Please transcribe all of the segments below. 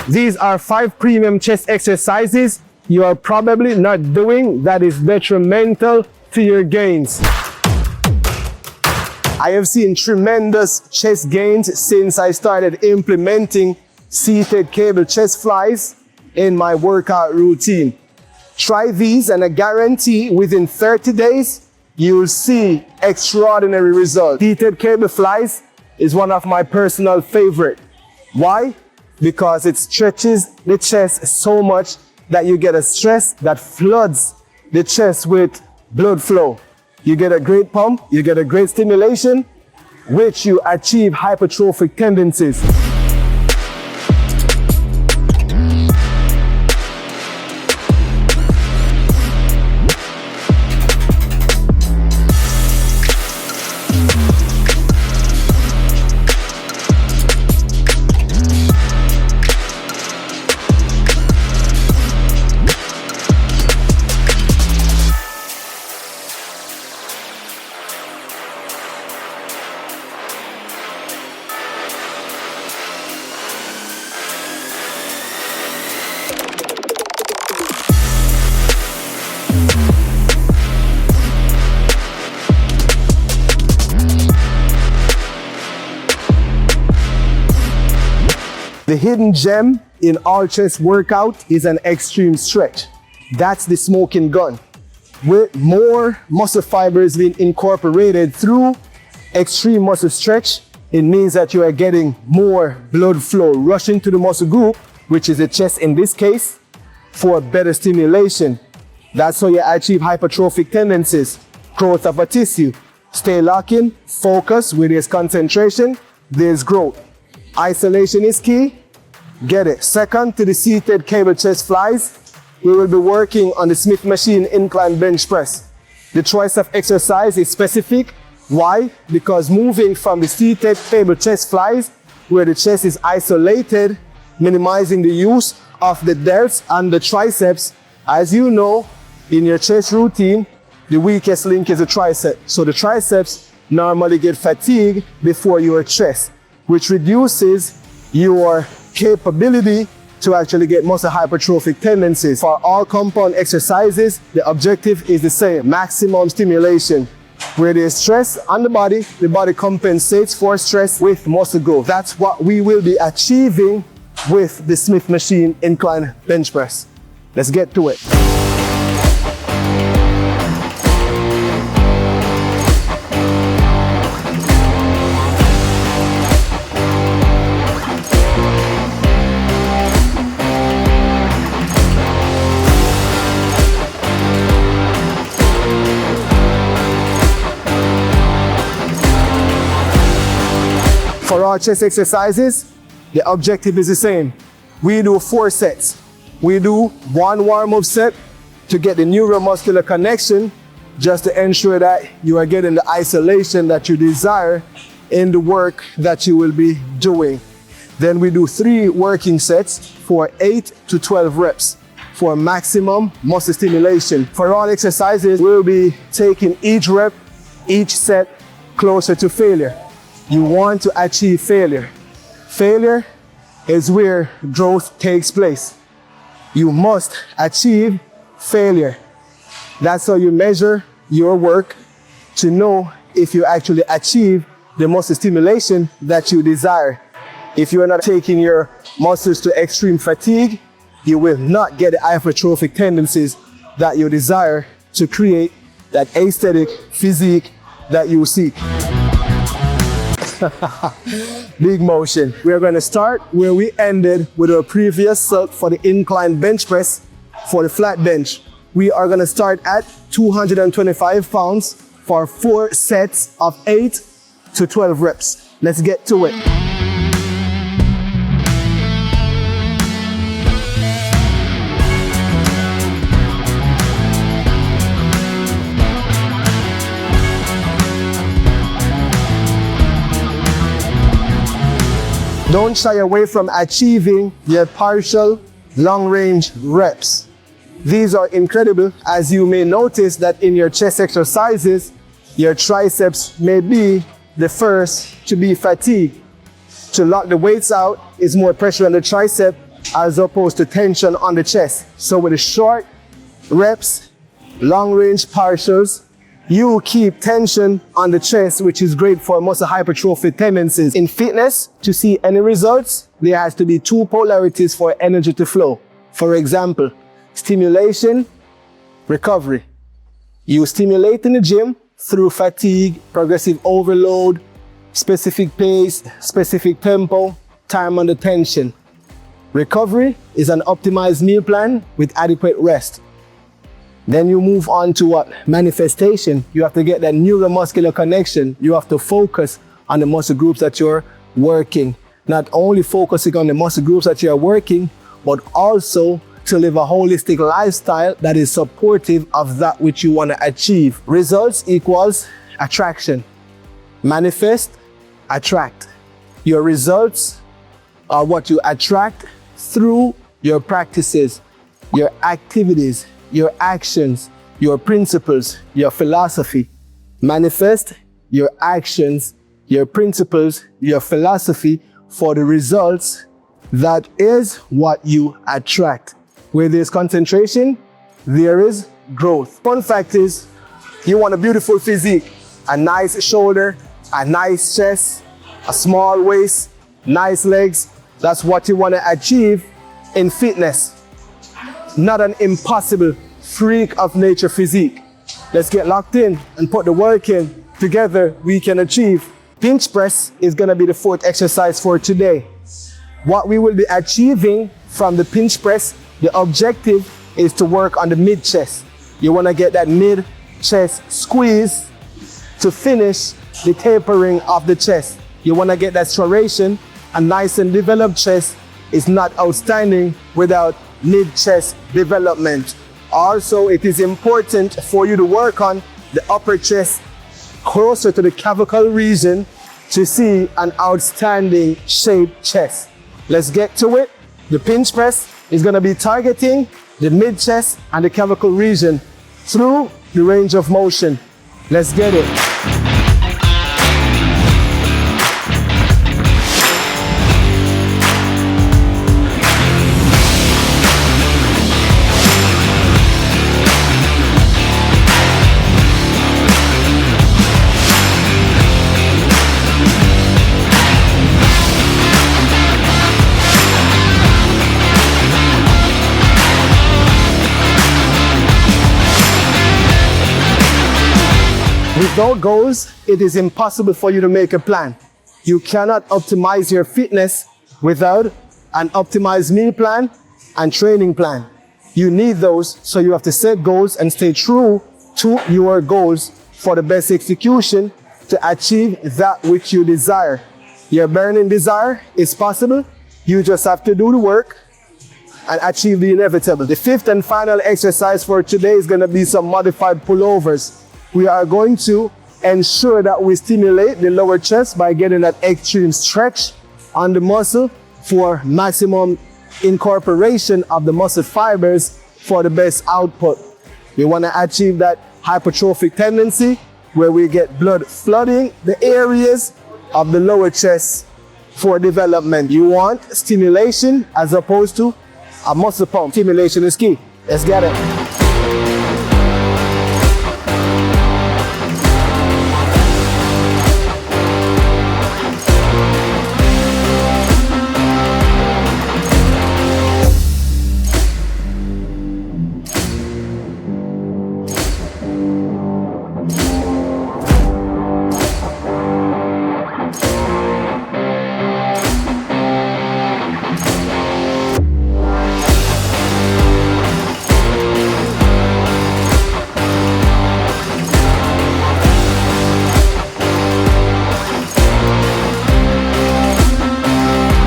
These are 5 premium chest exercises you are probably not doing that is detrimental to your gains. I have seen tremendous chest gains since I started implementing seated cable chest flies in my workout routine. Try these and I guarantee within 30 days, you'll see extraordinary results. Seated cable flies is one of my personal favorite. Why? Because it stretches the chest so much that you get a stress that floods the chest with blood flow. You get a great pump, you get a great stimulation, which you achieve hypertrophic tendencies. The hidden gem in all chest workout is an extreme stretch. That's the smoking gun. With more muscle fibers being incorporated through extreme muscle stretch, it means that you are getting more blood flow rushing to the muscle group, which is the chest in this case, for better stimulation. That's how you achieve hypertrophic tendencies, growth of a tissue. Stay locked in, focus. Where there's concentration, there's growth. Isolation is key. Get it. Second to the seated cable chest flies, we will be working on the Smith machine incline bench press. The choice of exercise is specific. Why? Because moving from the seated cable chest flies, where the chest is isolated, minimizing the use of the delts and the triceps. As you know, in your chest routine, the weakest link is the tricep. So the triceps normally get fatigued before your chest, which reduces your capability to actually get muscle hypertrophic tendencies. For all compound exercises, the objective is the same: maximum stimulation. Where there's stress on the body compensates for stress with muscle growth. That's what we will be achieving with the Smith machine incline bench press. Let's get to it. For our chest exercises, the objective is the same. We do 4 sets. We do 1 warm-up set to get the neuromuscular connection, just to ensure that you are getting the isolation that you desire in the work that you will be doing. Then we do 3 working sets for 8 to 12 reps for maximum muscle stimulation. For all exercises, we'll be taking each rep, each set closer to failure. You want to achieve failure. Failure is where growth takes place. You must achieve failure. That's how you measure your work to know if you actually achieve the muscle stimulation that you desire. If you're not taking your muscles to extreme fatigue, you will not get the hypertrophic tendencies that you desire to create that aesthetic physique that you seek. Big motion. We are going to start where we ended with our previous set for the incline bench press for the flat bench. We are going to start at 225 pounds for 4 sets of 8 to 12 reps. Let's get to it. Don't shy away from achieving your partial long-range reps. These are incredible, as you may notice that in your chest exercises, your triceps may be the first to be fatigued. To lock the weights out is more pressure on the tricep as opposed to tension on the chest. So with the short reps, long range partials, you keep tension on the chest, which is great for muscle hypertrophy tendencies. In fitness, to see any results, there has to be two polarities for energy to flow. For example, stimulation, recovery. You stimulate in the gym through fatigue, progressive overload, specific pace, specific tempo, time under tension. Recovery is an optimized meal plan with adequate rest. Then you move on to what? Manifestation. You have to get that neuromuscular connection. You have to focus on the muscle groups that you're working. Not only focusing on the muscle groups that you're working, but also to live a holistic lifestyle that is supportive of that which you want to achieve. Results equals attraction. Manifest, attract. Your results are what you attract through your practices, your activities, your actions, your principles, your philosophy. Manifest your actions, your principles, your philosophy for the results. That is what you attract. Where there's concentration, there is growth. Fun fact is, you want a beautiful physique, a nice shoulder, a nice chest, a small waist, nice legs. That's what you want to achieve in fitness. Not an impossible freak of nature physique. Let's get locked in and put the work in. Together we can achieve. Pinch press is going to be the fourth exercise for today. What we will be achieving from the pinch press, the objective is to work on the mid chest. You want to get that mid chest squeeze to finish the tapering of the chest. You want to get that striation. A nice and developed chest is not outstanding without mid-chest development. Also, it is important for you to work on the upper chest closer to the clavicle region to see an outstanding shaped chest. Let's get to it. The pinch press is going to be targeting the mid-chest and the clavicle region through the range of motion. Let's get it. Without goals, it is impossible for you to make a plan. You cannot optimize your fitness without an optimized meal plan and training plan. You need those, so you have to set goals and stay true to your goals for the best execution to achieve that which you desire. Your burning desire is possible. You just have to do the work and achieve the inevitable. The fifth and final exercise for today is going to be some modified pullovers. We are going to ensure that we stimulate the lower chest by getting that extreme stretch on the muscle for maximum incorporation of the muscle fibers for the best output. We want to achieve that hypertrophic tendency where we get blood flooding the areas of the lower chest for development. You want stimulation as opposed to a muscle pump. Stimulation is key. Let's get it.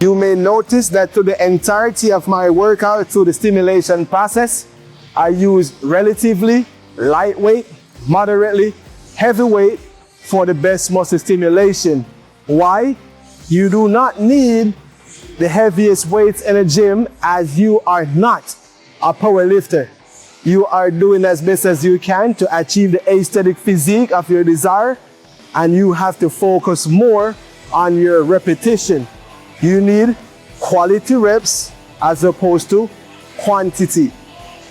You may notice that through the entirety of my workout, through the stimulation process, I use relatively lightweight, moderately heavyweight for the best muscle stimulation. Why? You do not need the heaviest weights in a gym as you are not a power lifter. You are doing as best as you can to achieve the aesthetic physique of your desire, and you have to focus more on your repetition. You need quality reps as opposed to quantity.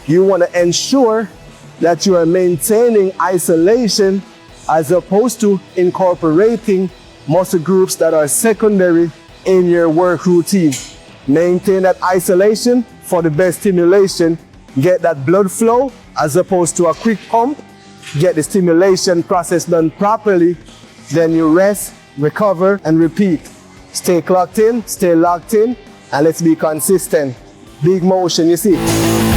You want to ensure that you are maintaining isolation as opposed to incorporating muscle groups that are secondary in your work routine. Maintain that isolation for the best stimulation. Get that blood flow as opposed to a quick pump. Get the stimulation process done properly. Then you rest, recover, and repeat. Stay clocked in, stay locked in, and let's be consistent. Big motion, you see.